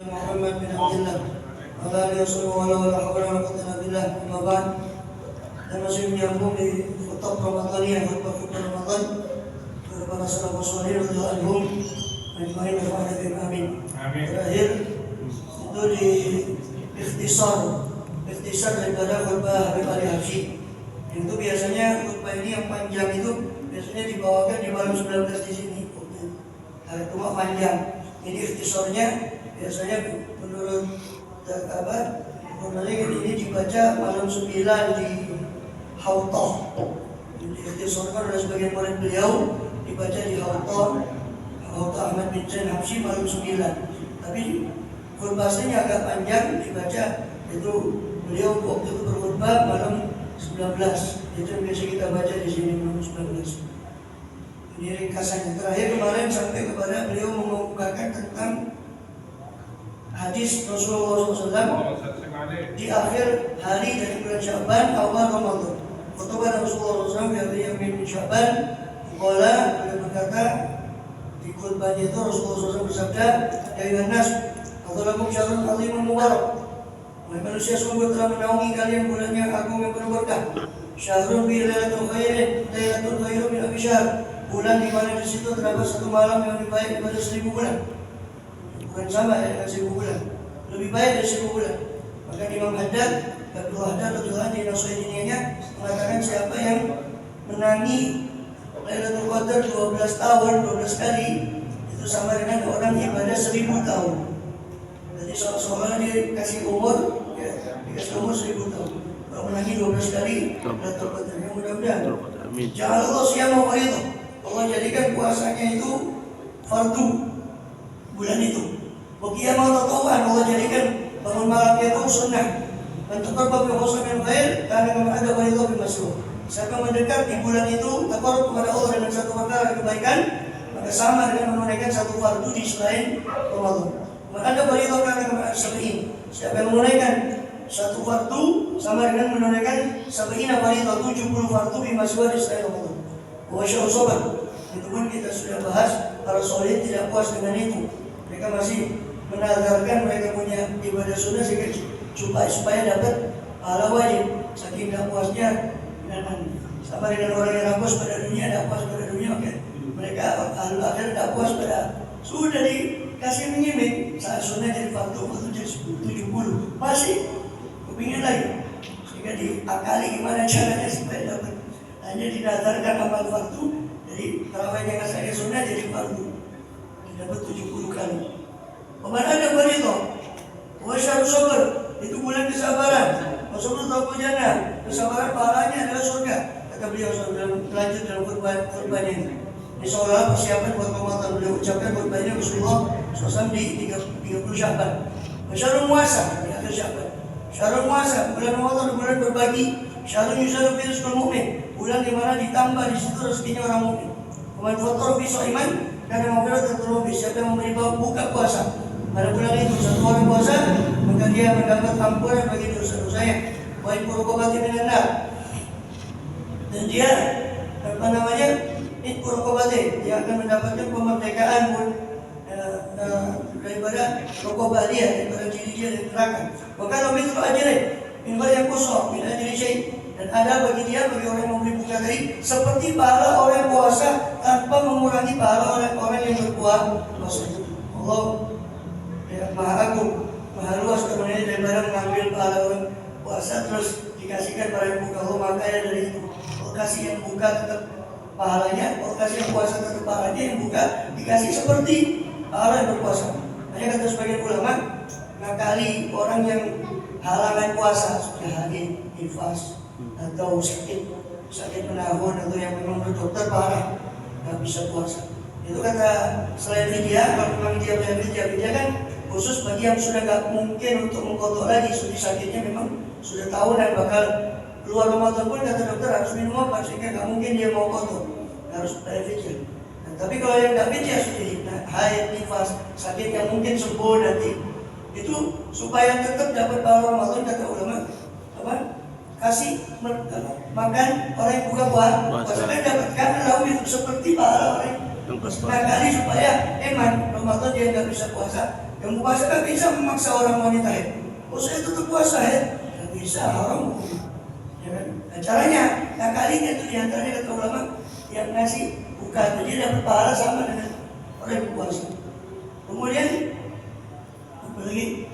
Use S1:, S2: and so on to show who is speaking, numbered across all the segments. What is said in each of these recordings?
S1: Muhammad bin Abdullah wa alihi wa la hawla wa la quwwata illa billah. Amma ba'd. Dan masih menyambung di khutbah Ramadaniyah, khutbah Ramadan kepada sahabat salih radhiyallahu anhum ajmain wa amin. Terakhir itu di ikhtisar daripada khutbah Habib Ali Habsyi. Itu biasanya khutbah ini yang panjang itu biasanya dibawakan di malam 19 di sini. Hari Jumat panjang. Ini ikhtisarnya biasanya menurut ini dibaca malam 9 di Hawthah. Ikhtisarkan oleh sebagian murid beliau, dibaca di Hawthah Ahmad bin Zain Habsyi malam 9. Tapi khutbahnya agak panjang dibaca, itu beliau waktu itu berkhutbah malam 19. Itu yang biasa kita baca di sini malam 19. Ini ringkasannya. Terakhir kemarin sampai kepada beliau mengumpulkan tentang hadis Rasulullah SAW di akhir hari dari bulan Sya'ban awal Ramadan. Khutbah Rasulullah SAW yang bin Sya'ban, beliau berkata di khutbahnya itu Rasulullah SAW bersabda, "Ya ayuhan nas, adzalakum syahrun azimun mubarak." Wahai manusia, sungguh telah menaungi kalian bulan yang agung yang penuh berkah. Syahrun bi lailatul khairin min alfi syahr. Bulan di mana di situ terdapat satu malam yang lebih baik daripada 1000 bulan. Bukan sama dengan 1000 bulan. Lebih baik dari 1000 bulan. Maka Imam Haddad, Abdullah Haddad radhiyallahu anhu di Nasuhiyahnya mengatakan siapa yang menangi Lailatul Qadar 12 tahun 12 kali itu sama dengan orang ibadah 1000 tahun. Jadi seolah-olah dia kasih umur, ya, dikasih umur 1000 tahun. Kalau menangi 12 kali Lailatul Qadar, yang mudah-mudahan. Jangan Allah siapa itu. Allah jadikan puasanya itu fardu bulan itu. Bagi yang mau tatawuan, Allah jadikan bangun malamnya itu sunnah. Dan taqarrab bi husnil khair karena kama ada walidhu bi masruh. Siapa mendekat di bulan itu taqarrab kepada Allah dengan satu perkara kebaikan, maka sama dengan menunaikan satu fardu di selain Ramadan. Maka ada walidhu karena kama sabiin. Siapa yang menunaikan satu fardu sama dengan menunaikan sabiina walidhu 70 fardu di masruh di selain Ramadan. Wasya'u sabar. Itu pun kita sudah bahas, para soleh tidak puas dengan itu. Mereka masih menazarkan mereka punya ibadah sunnah supaya dapat pahala wajib. Saking tidak puasnya, sama dengan orang yang puas pada dunia, tidak puas pada dunia, okay? Mereka ahli akhir tidak puas pada sudah dikasih mengiming saat sunnah jadi fardu jadi 70 masih kepingin lagi, sehingga diakali gimana caranya supaya dapat. Hanya dinazarkan amal fardu, jadi tarawihnya kasih sunnah jadi fardu, dapat 70 kali. Peman ada itu, wasya'u sabar, itu bulan kesabaran. Rasulullah tahu jannah, kesabaran pahalanya adalah surga. Kata beliau lanjut dalam khutbahnya ini. Ini seolah persiapan buat Ramadan. Beliau ucapkan khutbahnya Rasulullah SAW di 30 Sya'ban. Syahrul Muasa di akhir Sya'ban. Syahrul Muasa, bulan Ramadan, bulan berbagi. Syahrul Yusuf fi rizqil mu'min, bulan di mana ditambah di situ rezekinya orang mukmin. Kemudian fatar fi shaiman, karena maghfiratan dzunub, siapa yang memberi buka puasa pada bulan itu, satu orang puasa maka dia mendapat ampunan bagi dosa-dosanya. Wa in qurqabati minan nar, dan dia qurqabati, dia akan mendapatkan kemerdekaan pun daripada rokobah dia, daripada diri dia dari neraka. Maka lebih itu ajarin mimbar yang kosong, tidak jadi syait. Dan ada bagi dia, bagi orang yang memberi buka tadi, seperti pahala orang puasa tanpa mengurangi pahala orang yang berpuasa. Allah ya, Maha Agung, Maha Luas kemudian daripada mengambil pahala orang puasa terus dikasihkan pada yang buka. Allah makanya dari itu, Allah kasih yang buka tetap pahalanya, Allah kasih yang puasa tetap pahalanya, yang buka dikasih seperti pahala yang berpuasa. Hanya kata sebagian ulama, ngakali orang yang halangan puasa sudah hadir nifas atau sakit menahun atau yang memang dokter parah nggak bisa puasa. Itu kata selain dia, kalau memang dia punya kan khusus bagi yang sudah nggak mungkin untuk mengkodok lagi, sudah sakitnya memang sudah tahu dan bakal keluar Ramadan pun kata dokter harus minum obat sehingga nggak mungkin dia mau kodok, harus berpikir. Tapi kalau yang nggak bisa sudah haid nifas sakit yang mungkin sembuh nanti, itu supaya tetap dapat pahala Ramadan kata ulama apa? Kasih makan orang yang buka puasa kan dapatkan lauk itu seperti pahala orang yang kali supaya Ramadan dia nggak bisa puasa Yang puasa nggak bisa memaksa orang wanita haid. Oh saya tetap puasa haid, nggak bisa, haram. Ya kan? Nah, caranya, nah kalinya itu diantaranya kata ulama yang ngasih buka, jadi dapat pahala sama dengan orang yang puasa. Kemudian apa lagi?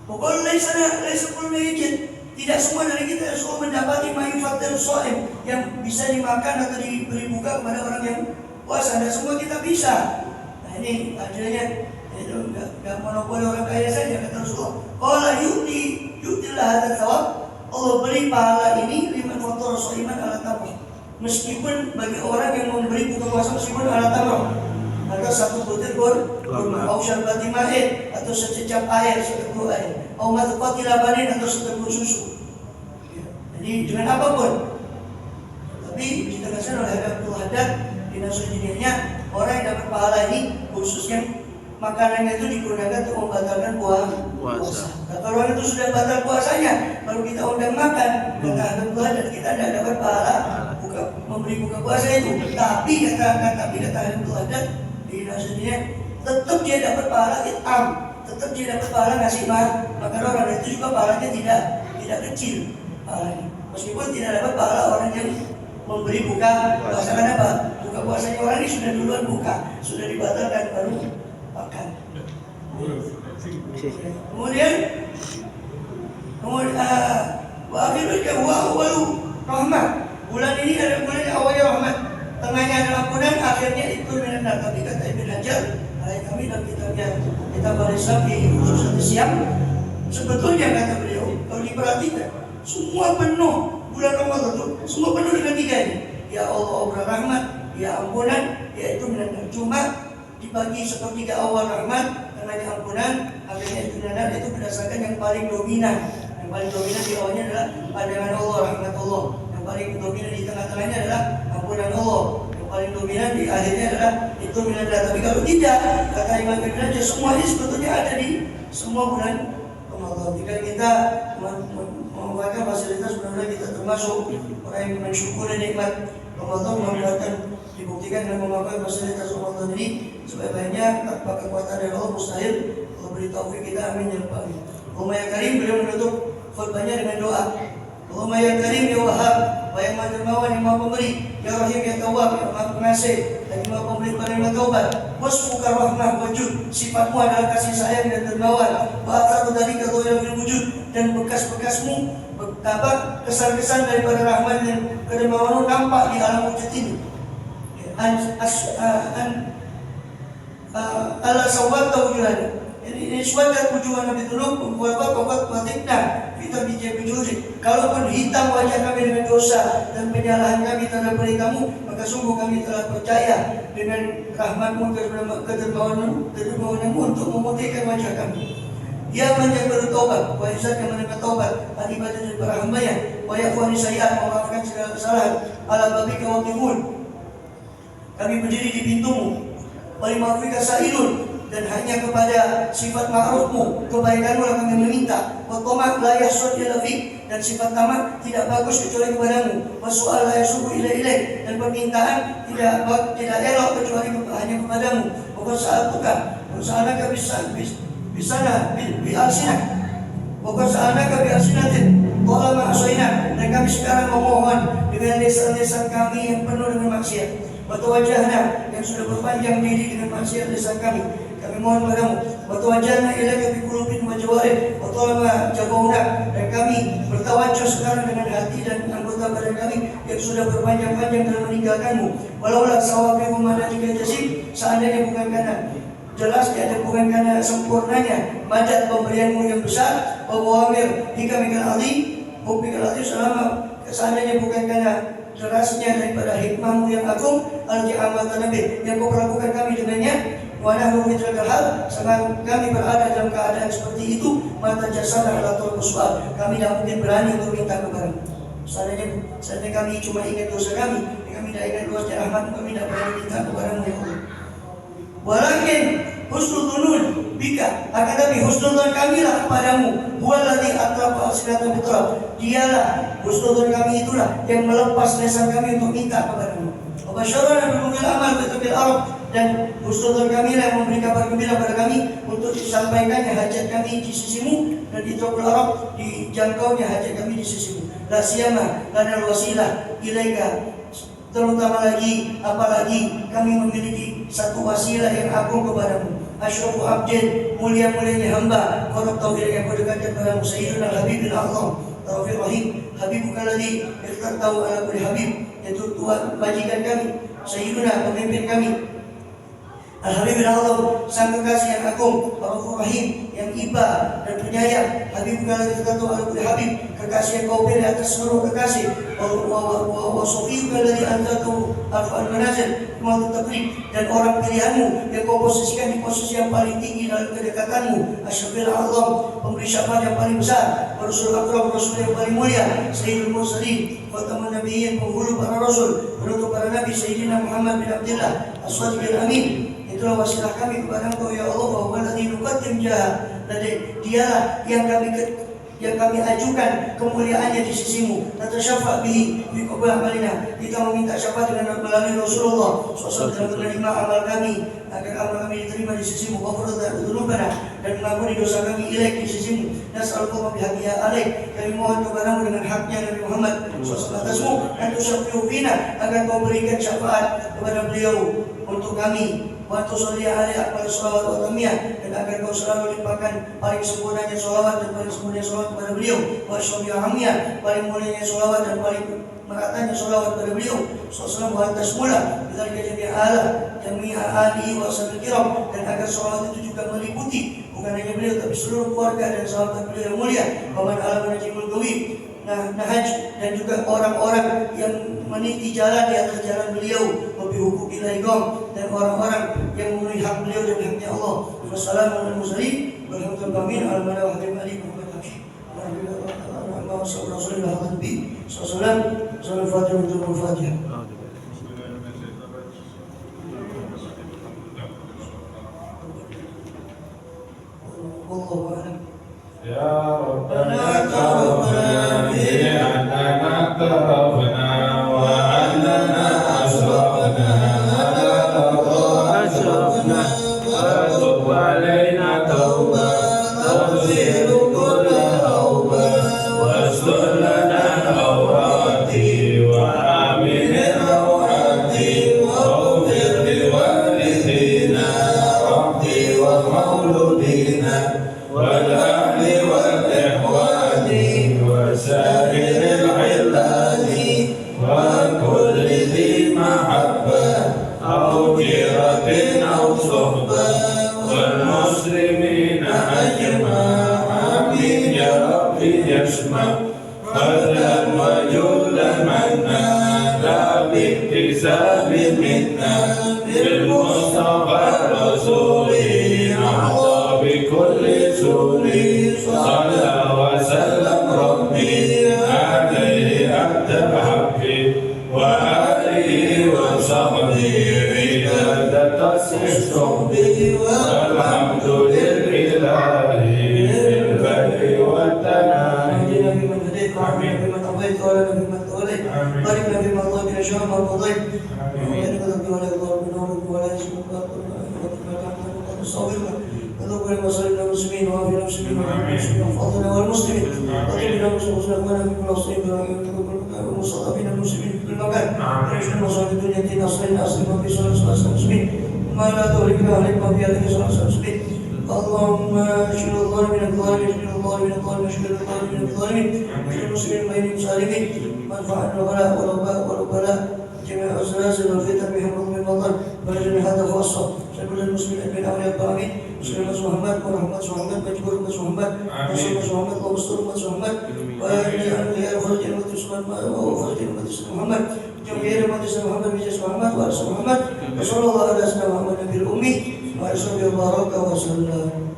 S1: Pokoknya laisa kullu yajid. Tidak semua dari kita yang suka mendapati mayufatir so'im yang bisa dimakan atau diberi buka kepada orang yang puasa. Dan semua kita bisa. Nah ini adilnya itu nggak monopoli orang kaya saja kata Rasulullah. Qala yu'tillah hadzal thawab. Allah beri pahala ini liman fattara so'iman ala tamr. Meskipun bagi orang yang memberi buka puasa meskipun ala tamr. Maka satu butir kurma, atau syarbati ma'in, atau sececap air, seteguk air, atau matqati labanin, atau seteguk susu. Ya. Jadi dengan apapun. Tapi ditegaskan oleh Abdul Haddad di Nasruddinnya, orang yang dapat pahala ini khususnya makanannya itu digunakan untuk membatalkan puasa. Nah, kalau orang itu sudah batal puasanya, baru kita undang makan, kata Abdul Haddad kita tidak dapat pahala memberi buka puasa itu. Tapi kata Abdul Haddad di Nasruddinnya, tetap dia dapat pahala itam, tetap dia dapat pahala ngasih makan orang. Itu juga pahalanya tidak kecil pahalanya. Meskipun tidak dapat pahala orang yang memberi buka puasa. Karena apa? Buka puasanya orang ini sudah duluan buka, sudah dibatalkan baru makan. Kemudian wa akhirnya wa awwalu rahmat. Bulan ini adalah bulan yang awalnya rahmat, tengahnya adalah ampunan, akhirnya itu benar. Tapi kata Ibn Hajar, kami dalam kitab Al-Islam di khusus siang, sebetulnya kata beliau, kalau diperhatikan, semua penuh bulan Ramadan itu, semua penuh dengan tiga ini. Ya Allah berrahmat, ya ampunan, ya itu benar. Cuma dibagi sepertiga awal rahmat, tengahnya ampunan, akhirnya itu benar. Itu berdasarkan yang paling dominan. Yang paling dominan di awalnya adalah pandangan Allah, rahmat Allah. Yang paling dominan di tengah-tengahnya adalah ampunan Allah. Yang paling dominan di akhirnya adalah itu benar. Tapi kalau tidak, kata Imam Ibn Hajar, semua ini sebetulnya ada di semua bulan Ramadan. Jika kita memanfaatkan fasilitas, benar-benar kita termasuk orang yang mensyukuri nikmat Ramadan, memanfaatkan, dibuktikan dengan memanfaatkan fasilitas Ramadan ini sebaik-baiknya tanpa kekuatan dari Allah mustahil. Allah beri taufik kita, amin ya rabbal alamin. Allahumma ya karim, beliau menutup khutbahnya dengan doa. Allahumma ya karim ya wahhab, wa yang maha dermawan yang maha pemberi, ya rahim ya tawwab, yang maha pengasih dan yang maha pemberi penerima taubat. Wasfuka rahmah wajud, sifatmu adalah kasih sayang dan dermawan. Wa atharu dzalika dhahirul wujud, dan bekas-bekasmu, kesan-kesan daripada rahmat dan kedermawanmu nampak di alam wujud ini. Allah sawat wujuhana. Ini suatu wujuhan Nabi Tuluk membuat batikna kita bijak bijuri. Kalaupun hitam wajah kami dengan dosa dan penyalahan kami terhadap beritamu, maka sungguh kami telah percaya dengan rahmatmu, kedermawanmu untuk memutihkan wajah kami. Dia yang bertobat, wa izat yang menerima taubat, akibat dari para hambanya, wa ya'fuani sayyi'at, memaafkan segala kesalahan, ala babika waqifun. Kami berdiri di pintumu, wa lima'afika sa'ilun, dan hanya kepada sifat ma'rufmu, kebaikanmu yang kami meminta. Wa tamak la yahsud illa fik, dan sifat tamak tidak bagus kecuali kepadamu. Wa su'al la yasubu ilaik, dan permintaan tidak elok kecuali hanya kepadamu. Wa sa'atuka, wa sa'alaka bisana bi'alsinah, wa sa'alaka bi'alsinatin talama asaina, dan kami sekarang memohon dengan lisan-lisan kami yang penuh dengan maksiat. Wa tawajjahna, yang sudah berpanjang diri dengan maksiat lisan kami mohon padamu. Wa tawajjahna ilaika bi qulubin wa jawarih, wa talama jabawna, dan kami bertawajjuh sekarang dengan hati dan anggota badan kami yang sudah berpanjang-panjang dalam meninggalkanmu. Walaulah sawabihu madadika jasim, seandainya bukan karena jelasnya dan bukan karena sempurnanya madad pemberianmu yang besar, wa wamir hika mikal azim, hubikal azim, selama seandainya bukan karena derasnya daripada hikmahmu yang agung, al-ja'amatan nabi yang kau perlakukan kami dengannya. Wa nahnu mithlal hal, sedang kami berada dalam keadaan seperti itu, mata jasana ala tolong soal, kami tidak mungkin berani untuk minta kepadamu. Seandainya kami cuma ingat dosa kami tidak ingat luasnya rahmat, kami tidak berani minta kepadamu ya Allah. Walakin husnul dzunun bika, akan tapi husnul dzan kami lah kepadamu. Huwallazi atrafa alsinatan bitrab, dialah husnul dzan kami itulah yang melepas lisan kami untuk minta kepadamu. Wa basyarana bil amal wa bil arab, dan husnul kami lah yang memberi kabar gembira pada kami untuk disampaikannya hajat kami di sisimu dan ditolak dijangkaunya hajat kami di sisimu. La siyama lana wasilah ilaika, terutama lagi apalagi kami memiliki satu wasilah yang agung kepadamu. Asyrafu abdin, mulia-mulianya hamba, qarab tauhid yang berdekatan kepadamu. Sayyidina Habibul Allah Taufiq Rahim, Habibukal ladzi ikhtartahu ala kulli habib, yaitu Tuhan majikan kami, Sayyidina pemimpin kami, Al-Habibul Allah, sang kekasih yang agung, Ar-Rahman Rahim, yang iba dan penyayang. Habibukal ladzi ikhtartahu ala kulli habib, kekasih yang kau pilih atas seluruh kekasih. Wa sofiyukal ladzi anzaltahu arfa'al manazil, dan orang pilihanmu yang kau posisikan di posisi yang paling tinggi dalam kedekatanmu. Asy-Syafi'il A'zam, pemberi syafaat yang paling besar, Rasul Akram, Rasul yang paling mulia, Sayyidul Mursalin, Khatamun Nabiyyin, penghulu para rasul, penutup para nabi, Sayyidina Muhammad bin Abdullah As-Shadiqil Amin. Itulah wasilah kami kepada Engkau ya Allah, wa alladzi nuqaddim jaha, dialah yang kami ajukan kemuliaannya di sisimu. Natasyafa' bihi bi qabul amalina, kita meminta syafaat dengan melalui Rasulullah SAW dalam menerima amal kami, agar amal kami diterima di sisimu. Wa fardhu dzunubana, dan mengampuni dosa kami ilaik di sisimu. Nas'aluka bihaqiya alaik, kami mohon kepadamu dengan haknya Nabi Muhammad SAW atasmu, dan tusyafi'u fina, agar kau berikan syafaat kepada beliau untuk kami. Wa tusalli alaihi aqbal shalawat wa tamiyah, dan agar kau selalu limpahkan paling sempurnanya sholawat dan paling sempurnanya sholawat kepada beliau. Wa syami'a hamiyah, paling mulianya sholawat dan paling meratanya sholawat kepada beliau. Sallallahu wa atas mula kita jami'a alihi wa sahbihi kiram, dan agar sholawat itu juga meliputi bukan hanya beliau tapi seluruh keluarga dan sahabat beliau yang mulia. Wa man ala manajimul gawi, nahaj, dan juga orang-orang yang meniti jalan di atas jalan beliau, hukuk ilaihom, dan orang-orang yang memenuhi hak beliau dan haknya Allah. Wassalamualaikum warahmatullahi wabarakatuh. Amin. Al-Mala wa hadim alaikum wa rahmatullahi wa barakatuh. Wallahu a'lam.
S2: Ya Rabbana taqabbal minna rabbana wa annana asrafna asrafna wa tub alaina tauba tawzilu kulla awba wastur lana awrati wa amin rawati wa ufir liwarithina rabbi wa mauludina wal ahli wal ihwani wa sa'iril ilani wa kulli dhi mahabbah aw jiratin aw suhbah wal muslimina ajma'in ya rabbi yasma' fadlan wa julan manna la biktisabi minna bil mustafa rasuli na'ta bi kulli suri salla wa sallam rabbi alayhi abda habbi wa alihi wa sahbihi idadata sihbi walhamdulillahi bil bari wa tanahi.
S1: Amin. Barik Nabi Muhammad bin Syam al-Fadil. Amin. اللهم صل على المسلمين وعلى المسلمين وفضلنا والمسلمين وطيبنا وسلمنا في كل صيب ومصطفين المسلمين في كل مكان ونحن مصائب الدنيا دين اصلنا اصلنا في صلاه المسلمين ما لا تهلكنا عليكم في هذه صلاه المسلمين. اللهم اشهد الله من الظالمين اشهد الله من الظالمين اشهد الله من الظالمين اشهد المسلمين بينهم سالمين وارفع الغلاء والوباء والبلاء جميع الزلازل والفتن بحمد من المطر ولجميع هذا خاصه سبيل المسلمين من اولياء الطاعين. Sayyidina Muhammad wa rahmat Muhammad majbur Muhammad Rasulullah Muhammad wa mustur Muhammad wa ya khurujil Muhammad jami'ir Muhammad bijaz Muhammad wa rasul Muhammad wa sallallahu alaihi wasallam Muhammad nabil ummi wa sallallahu baraka wa sallam.